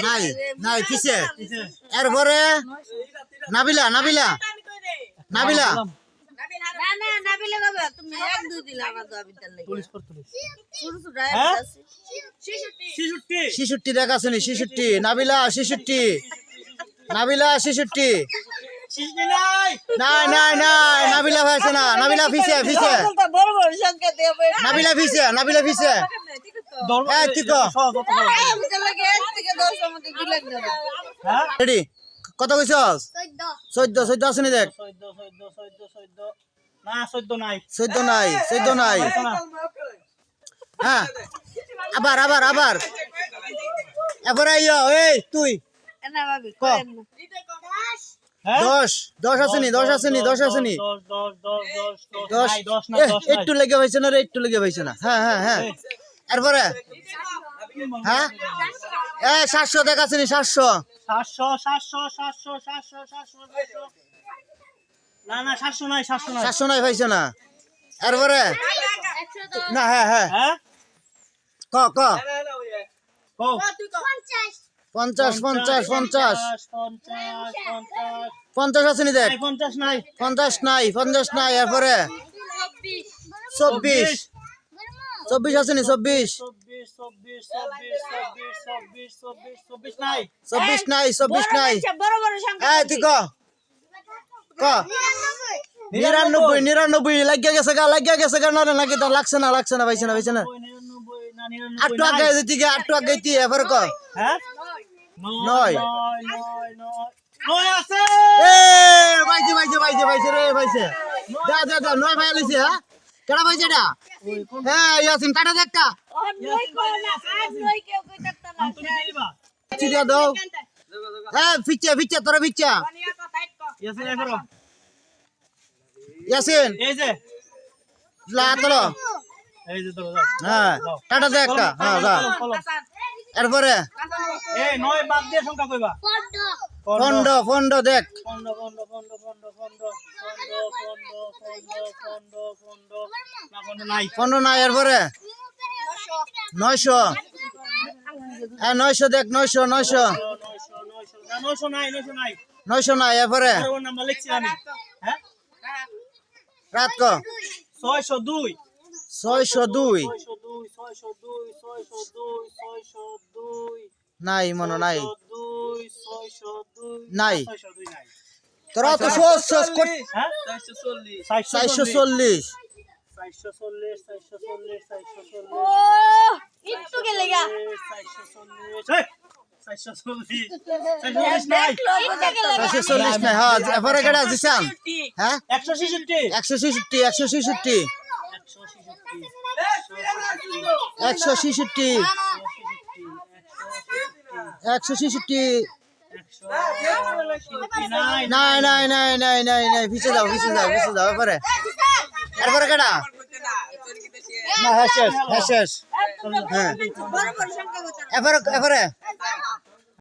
নাই নাই পিছে এরপরে নাবিলা নাবিলা নাবিলা ছিষট্টি দেখা শুনি 66 নাবিলা 66 নাবিলা 66 নাই নাই নাই নাবিলা হয়েছে না নাবিলা ফিসে ফিসে নাবিলা ফিসে নাবিলা ফিসে রেডি কত কইছস 14 14 আসেনি দেখ 14 নাই 14 নাই হ্যাঁ আবার আবার আবার এবারে আইও এই তুই 10 10 আসেনি 10 আসেনি 10 আসেনি 10 একটু লেগে হইছে না রে একটু লেগে হইছে না হ্যাঁ হ্যাঁ হ্যাঁ এরপরে হ্যাঁ 700 দেখাছেনি 700 না 700 নাই 700 নাই হইছে না এরপরে না হ্যাঁ হ্যাঁ ক ক 50 50 50 50 আসেনি দেখ 50 নাই 50 নাই 50 নাই এরপরে 24 24 আসেনি 24 নাই 24 নাই 24 নাই এই তুই ক 99 99 লাগিয়া গেছে গা না নাকি তো লাগছে না পাইছে না আটটু আগে দিকে আটটু আগে দি এবার ক হ্যাঁ 9 আছে এ বাইছে রে বাইছে যা 9 ভাই আলিছে হ্যাঁ কেডা বাইছে এটা হ্যাঁ ইয়াসিন কাটা দেখটা চিড়িয়া দাও হ্যাঁ ফিচ্চা তোরা ফিচ্চা ইয়াসিন এই যে লা তোলো এই যে তো হ্যাঁ কাটা দেখটা হ্যাঁ যা এরপরে এই 9 বাদ দিয়ে সংখ্যা কইবা ফন্ড দেখ নাই ফন্ড নাই এরপরে 900 হ্যাঁ 900 দেখ 900 900 নাই এরপরে ওর নাম্বার লিখছি আমি হ্যাঁ রাত ক 602 602 নাই মনে নাই নাই তোরা তো সোস কোট হ্যাঁ 440 একটু গেলে গা 440 নাই 440 নাই হ্যাঁ এবারে কেডা দিছান হ্যাঁ 166 166 নাই পিছে যাও এবারে কেডা না শেষ হ্যাঁ এবারে